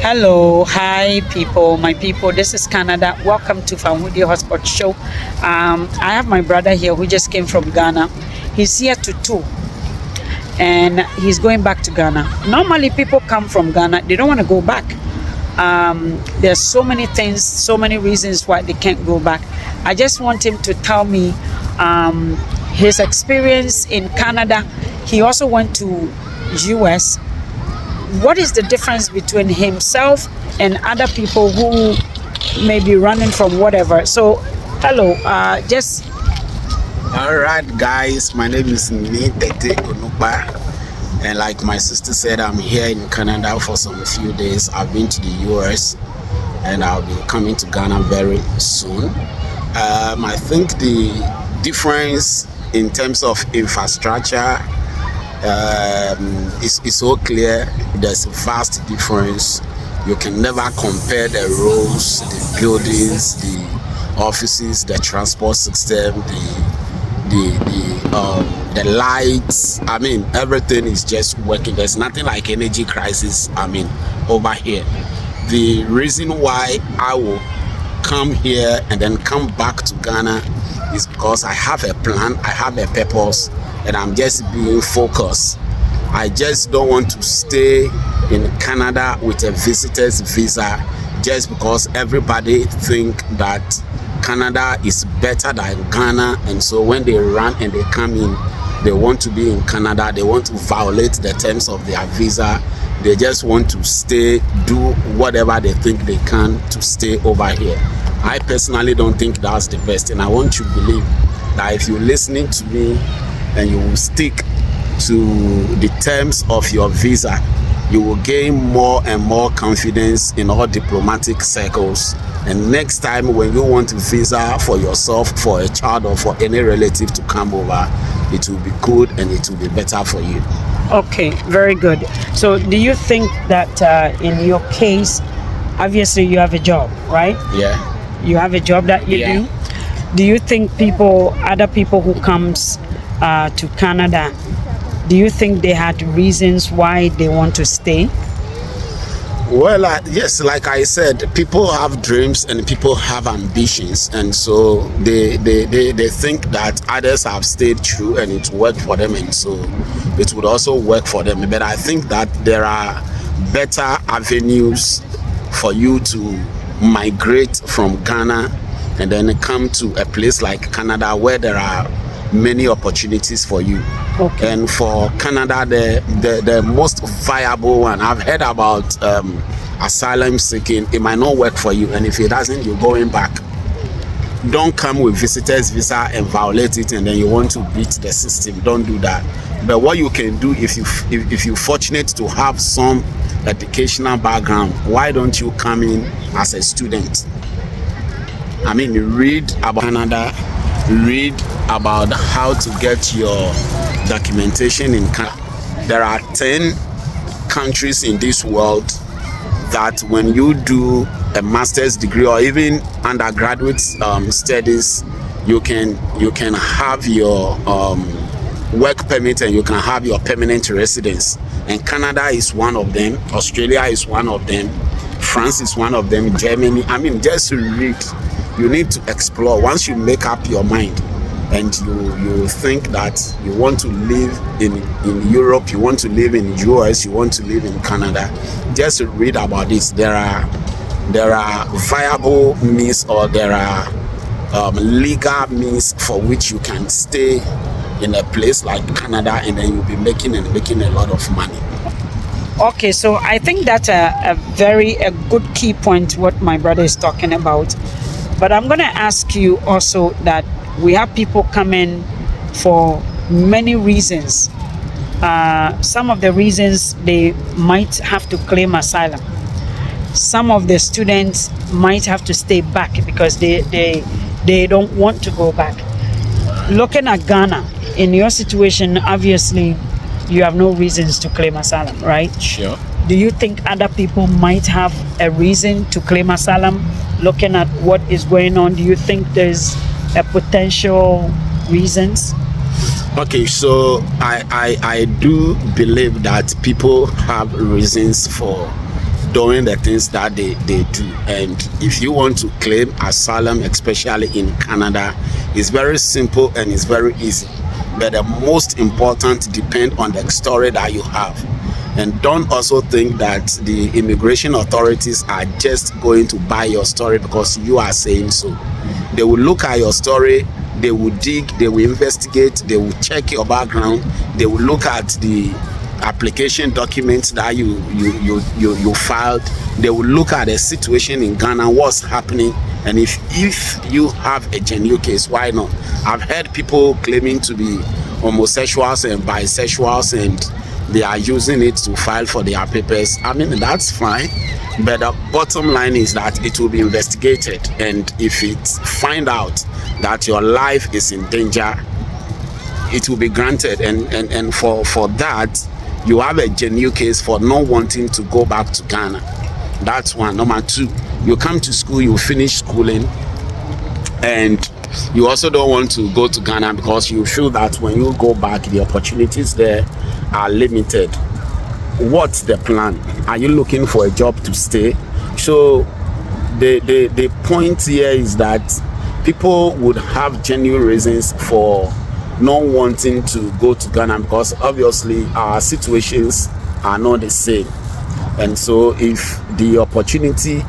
Hello, hi people, my people. This is Canada. Welcome to Famudi Hotspot Show. I have my brother here who just came from Ghana. He's here to tour and he's going back to Ghana. Normally, people come from Ghana, they don't want to go back. There's so many things, so many reasons why they can't go back. I just want him to tell me his experience in Canada. He also went to US. What is the difference between himself and other people who may be running from whatever? So, hello, just All right, guys, my name is Tete Onupa, and like my sister said, I'm here in Canada for some few days. I've been to the US, and I'll be coming to Ghana very soon. I think the difference in terms of infrastructure is so clear. There's a vast difference. You can never compare the roads, the buildings, the offices, the transport system, the lights. I mean, everything is just working. There's nothing like energy crisis. I mean, over here. The reason why I will come here and then come back to Ghana is because I have a plan, I have a purpose, and I'm just being focused. I just don't want to stay in Canada with a visitor's visa just because everybody think that Canada is better than Ghana, and so when they run and they come in, they want to be in Canada, they want to violate the terms of their visa. They just want to stay, do whatever they think they can to stay over here. I personally don't think that's the best, and I want you to believe that if you're listening to me and you will stick to the terms of your visa, you will gain more and more confidence in all diplomatic circles. And next time when you want a visa for yourself, for a child, or for any relative to come over, it will be good and it will be better for you. okay, very good. So, do you think that in your case, obviously you have a job, right? Yeah. You have a job that you Yeah. do. Do you think other people who comes to Canada, do you think they had reasons why they want to stay? Well, yes, like I said, people have dreams and people have ambitions, and so they think that others have stayed true and it worked for them, and so it would also work for them. But I think that there are better avenues for you to migrate from Ghana and then come to a place like Canada where there are many opportunities for you. Okay. And for Canada, the most viable one, I've heard about asylum seeking. It might not work for you, and if it doesn't, you're going back. Don't come with visitors visa and violate it, and then you want to beat the system. Don't do that. But what you can do, if you're fortunate to have some educational background, why don't you come in as a student? I mean, read about Canada, read about how to get your documentation in Canada. There are 10 countries in this world that when you do a master's degree or even undergraduate studies, you can have your work permit and you can have your permanent residence. And Canada is one of them, Australia is one of them, France is one of them, Germany. I mean, just read. You need to explore. Once you make up your mind and you think that you want to live in Europe, you want to live in US, you want to live in Canada, just read about this. There are viable means, or there are legal means for which you can stay in a place like Canada, and then you'll be making a lot of money. Okay, so I think that's a good key point what my brother is talking about. But I'm going to ask you also that we have people coming for many reasons. Some of the reasons, they might have to claim asylum. Some of the students might have to stay back because they don't want to go back. Looking at Ghana, in your situation, obviously, you have no reasons to claim asylum, right? Sure. Do you think other people might have a reason to claim asylum? Looking at what is going on, do you think there's a potential reasons? Okay, so I do believe that people have reasons for doing the things that they do. And if you want to claim asylum, especially in Canada, it's very simple and it's very easy. But the most important depend on the story that you have. And don't also think that the immigration authorities are just going to buy your story because you are saying so. They will look at your story, they will dig, they will investigate, they will check your background, they will look at the application documents that you filed, they will look at the situation in Ghana, what's happening, and if you have a genuine case, why not? I've heard people claiming to be homosexuals and bisexuals and they are using it to file for their papers. I mean, that's fine, but the bottom line is that it will be investigated, and if it find out that your life is in danger, it will be granted, and for that you have a genuine case for not wanting to go back to Ghana. That's one. Number two, you come to school, you finish schooling, and you also don't want to go to Ghana because you feel that when you go back, the opportunities there are limited. What's the plan? Are you looking for a job to stay? So the point here is that people would have genuine reasons for not wanting to go to Ghana because obviously our situations are not the same. And so if the opportunity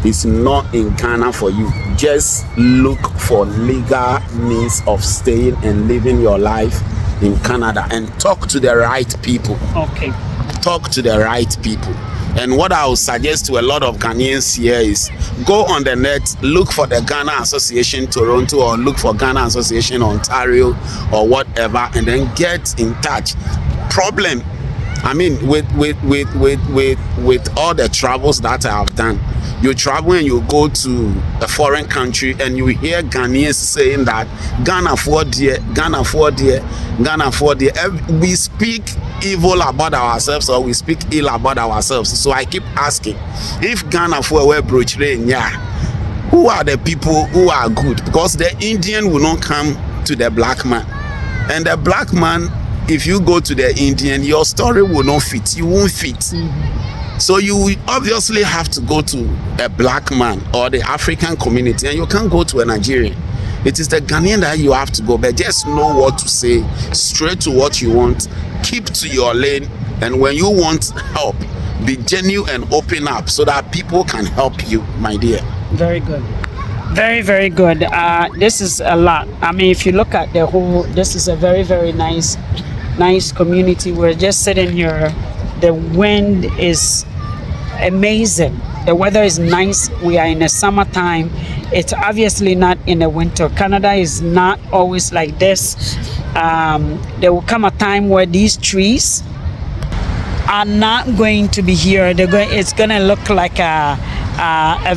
is not in Ghana for you, just look for legal means of staying and living your life in Canada and talk to the right people. Okay. Talk to the right people. And what I would suggest to a lot of Ghanaians here is go on the net, look for the Ghana Association Toronto or look for Ghana Association Ontario or whatever, and then get in touch. Problem, I mean, with all the travels that I have done, you travel and you go to a foreign country and you hear Ghanaians saying that Ghana for dear, Ghana for dear, Ghana for dear. We speak evil about ourselves or we speak ill about ourselves. So I keep asking, if Ghana for were brochre, yeah, who are the people who are good? Because the Indian will not come to the black man, and the black man, if you go to the Indian, your story will not fit. You won't fit. So you will obviously have to go to a black man or the African community, and you can't go to a Nigerian. It is the Ghanaian that you have to go, but just know what to say, straight to what you want, keep to your lane, and when you want help, be genuine and open up so that people can help you, my dear. Very good. Very, very good. This is a lot. I mean, if you look at the whole, this is a very, very nice community. We're just sitting here. The wind is amazing. The weather is nice. We are in the summertime. It's obviously not in the winter. Canada is not always like this. There will come a time where these trees are not going to be here. It's going to look like a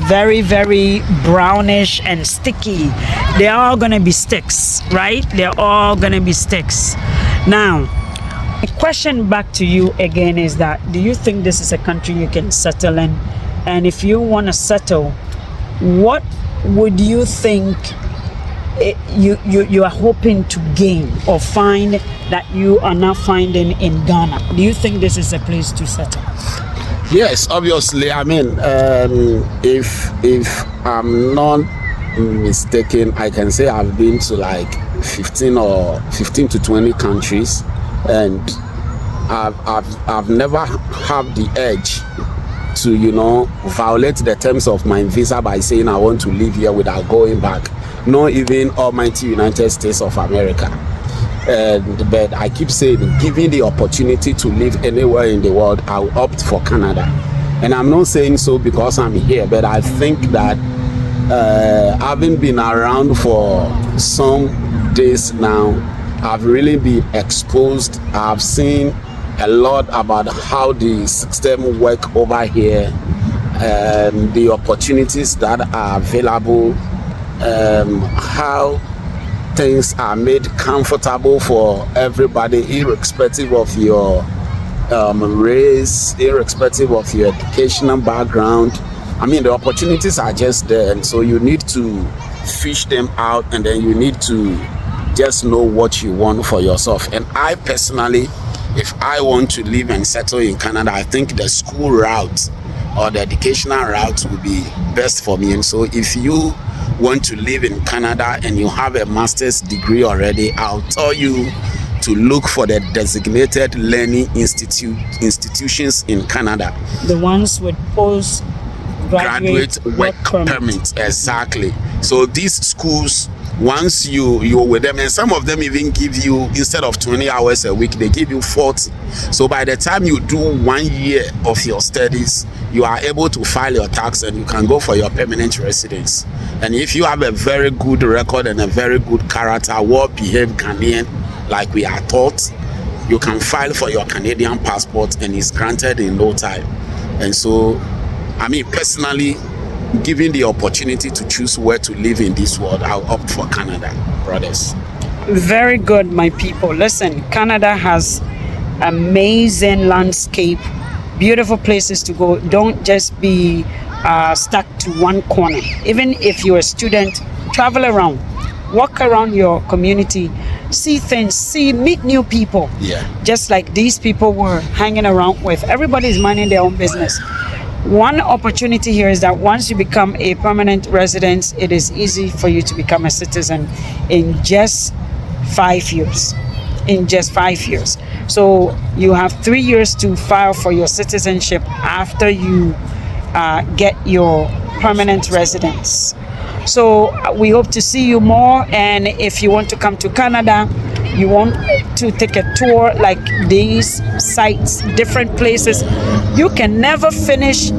very, very brownish and sticky. They're all going to be sticks, right? They're all going to be sticks. Now, a question back to you again is that, do you think this is a country you can settle in? And if you want to settle, what would you think you are hoping to gain or find that you are not finding in Ghana? Do you think this is a place to settle? Yes, obviously. I mean, if I'm not mistaken, I can say I've been to like 15 to 20 countries, and I've never had the urge to, violate the terms of my visa by saying I want to live here without going back. Not even almighty United States of America. But I keep saying, given the opportunity to live anywhere in the world, I'll opt for Canada. And I'm not saying so because I'm here, but I think that having been around for some days now, I've really been exposed. I've seen a lot about how the system work over here, the opportunities that are available, how things are made comfortable for everybody, irrespective of your race, irrespective of your educational background. I mean, the opportunities are just there, and so you need to fish them out, and then you need to just know what you want for yourself. And I personally, if I want to live and settle in Canada, I think the school route or the educational route will be best for me. And so if you want to live in Canada and you have a master's degree already, I'll tell you to look for the designated learning institutions in Canada. The ones with Graduate work permit. Exactly. So these schools, once you're with them, and some of them even give you, instead of 20 hours a week, they give you 40. So by the time you do 1 year of your studies, you are able to file your tax and you can go for your permanent residence. And if you have a very good record and a very good character, well-behaved Ghanaian, like we are taught, you can file for your Canadian passport and it's granted in no time. And so, I mean, personally, given the opportunity to choose where to live in this world, I'll opt for Canada, brothers. Very good, my people. Listen, Canada has amazing landscape, beautiful places to go. Don't just be stuck to one corner. Even if you're a student, travel around, walk around your community, see things, meet new people. Yeah. Just like these people were hanging around with. Everybody's minding their own business. One opportunity here is that once you become a permanent resident, it is easy for you to become a citizen in just 5 years. In just 5 years. So you have 3 years to file for your citizenship after you get your permanent residence. So we hope to see you more. And if you want to come to Canada, you want to take a tour like these sites, different places, you can never finish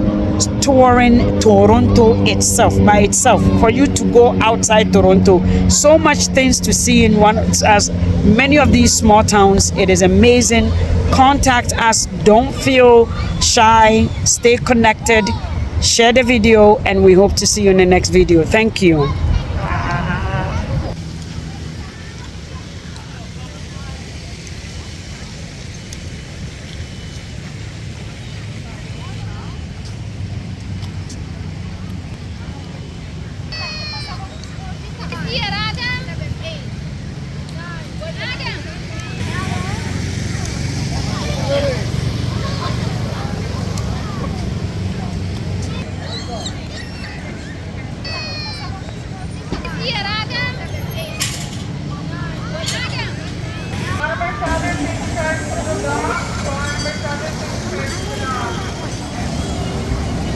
touring Toronto itself by itself. For you to go outside Toronto, so much things to see in one, as many of these small towns. It is amazing. Contact us. Don't feel shy. Stay connected. Share the video, and we hope to see you in the next video. Thank you.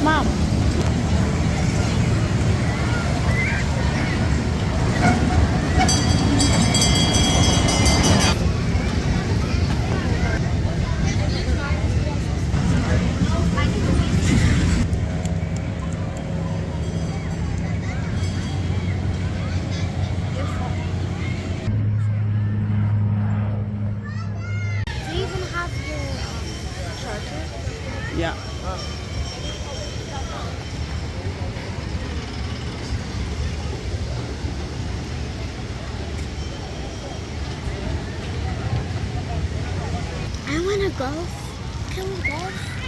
Mom. Do you even have your charger? Yeah. I want to golf. Can we golf?